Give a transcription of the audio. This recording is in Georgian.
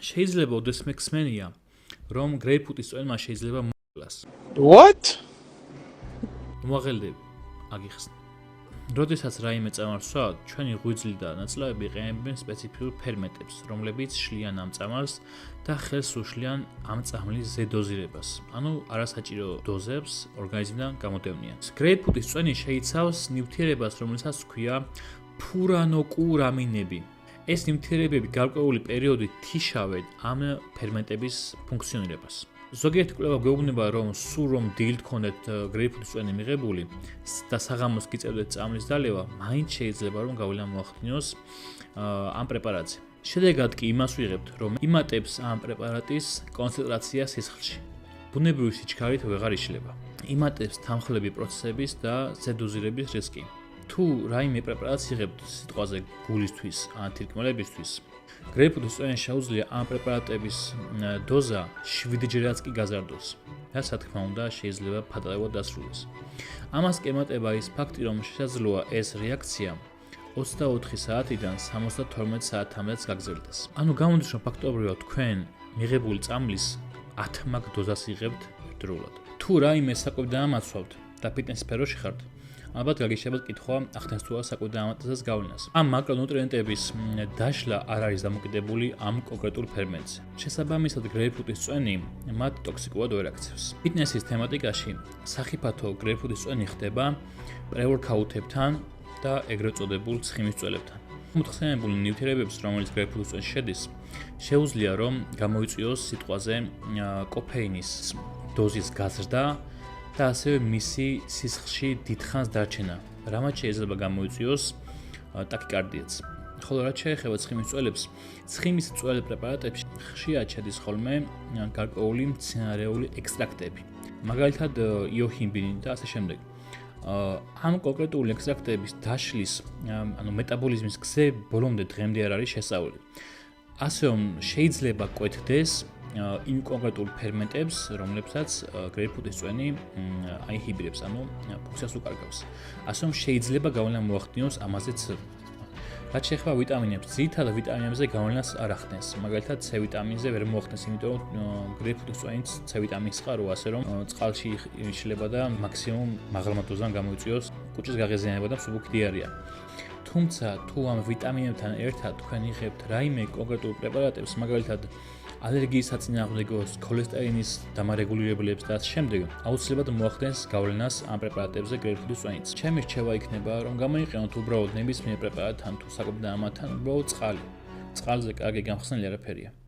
შეიძლება ოდესმე ხსმენია, რომ გრეიპფრუტის წვენმა შეიძლება მოკლას. What? მოაღელდები, აგიხსნა. როდესაც რაიმე წამალს ვსვათ, ჩვენი ღვიძლი და ნაწლავები იყენებენ სპეციფიურ ფერმენტებს, რომლებიც შლიან ამ წამალს და ხელს უშლიან ამ წამლის ზედოზირებას, ანუ არასაჭირო დოზებს ორგანიზმიდან გამოდევნიან. გრეიპფრუტის წვენი შეიცავს ნივთიერებას, რომელსაც ჰქვია ფურანოკურამინები. ეს ნივთიერებები გარკვეული პერიოდით თიშავენ ამ ფერმენტების ფუნქციონირებას. ზოგიერთი კვლევა გვეუბნება, რომ სულ რომ დილით გქონდეთ გრეიპფრუტის წვენი მიღებული და საღამოს გიწევდეთ წამლის დალევა, მაინც შეიძლება რომ გავლენა მოახდინოს ამ პრეპარატზე. შედეგად კი იმას ვიღებთ, რომ იმატებს ამ პრეპარატის კონცენტრაცია სისხლში. ბუნებრივი სიჩქარით ვეღარ იშლება. იმატებს თანმხლები პროცესების და ზედოზირების რისკი. თუ რაიმე პრეპარატს იღებთ სიტყვაზე გულისთვის ან თირკმელებისთვის, გრეიპფრუტის წვენი შეუძლია ამ პრეპარატების დოზა 7-ჯერაც კი გაზარდოს. და რა თქმა უნდა, შეიძლება ფატალურად დასრულდეს. ამას კი ემატება ის ფაქტი, რომ შესაძლოა ეს რეაქცია 24 საათიდან 72 საათამდეც გაგრძელდეს. ანუ გამოდის, რომ ფაქტობრივად თქვენ მიღებული წამლის 10 მაგ დოზას იღებთ ერთდროულად. თუ რაიმე საკვები დაამაცვავთ და ფიტნეს სფეროში ხართ, ალბათ გაგიშებათ კითხვა ახდენს თუ არა საკვები დაამატებას გავლენას. ამ მაკრონუტრიენტების დაშლა არ არის დამოკიდებული ამ კონკრეტულ ფერმენტზე. შესაბამისად, გრეიპფრუტის წვენი მათ ტოქსიკურად ვერ აქცევს. ფიტნესის თემატიკაში სახიფათო გრეიპფრუტის წვენი ხდება პრე-ვორკაუთებთან და ეგრეთ წოდებულ ცხიმის წველებთან. მოთხსენებული ნივთიერებებს, რომელიც გრეიპფრუტის წვენში შედის, შეუძლია რომ გამოიწვიოს სიტყვაზე კოფეინის დოზის გაზრდა და ასევე მისი სისხლში დიდხანს დარჩენა, რამაც შეიძლება გამოიწვიოს ტაკიკარდიაც. ხოლო რაც შეეხება ცხიმის წველებს, ცხიმის წველ პრეპარატებში ხშირად შედის ხოლმე გარკვეული მცენარეული ექსტრაქტები, მაგალითად იოჰიმბინი და ასე შემდეგ. ამ კონკრეტული ექსტრაქტების დაშლის, ანუ მეტაბოლიზმის გზე ბოლომდე დღემდე არ არის შესწავლილი. ასე რომ შეიძლება კვეთდეს იმ კონკრეტულ ფერმენტებს, რომლებსაც გრეიპფრუტის წვენი აინჰიბირებს, ანუ ფუნქციას უკარგავს. ასე რომ შეიძლება გავლენა მოახდინოს ამაზეც. რაც შეეხება ვიტამინებს, ძირითადად ვიტამინებზე გავლენას არ ახდენს. მაგალითად, C ვიტამინზე ვერ მოახდენს, იმიტომ რომ გრეიპფრუტის წვენიც C ვიტამინს ხარო, ასე რომ წყალში იშლება და მაქსიმუმ მაღალმა დოზამ გამოიწვიოს კუჭის გაღიზიანება და მსუბუქი დიარეა. თუმცა, თუ ამ ვიტამინებთან ერთად თქვენ იღებთ რაიმე კონკრეტულ პრეპარატებს, მაგალითად ალერგიის საწინააღმდეგოს, ქოლესტერინის დამარეგულირებლებს და ასე შემდეგ, აუცილებლად მოახდენს გავლენას ამ პრეპარატებზე გრეიპფრუტის წვენიც. ჩემი რჩევა იქნება, რომ გამოიყენოთ უბრალოდ ნებისმიერ პრეპარატთან თუ საკვებ დაამატთან უბრალოდ წყალი. წყალზე კარგი გამხსნელი არაფერია.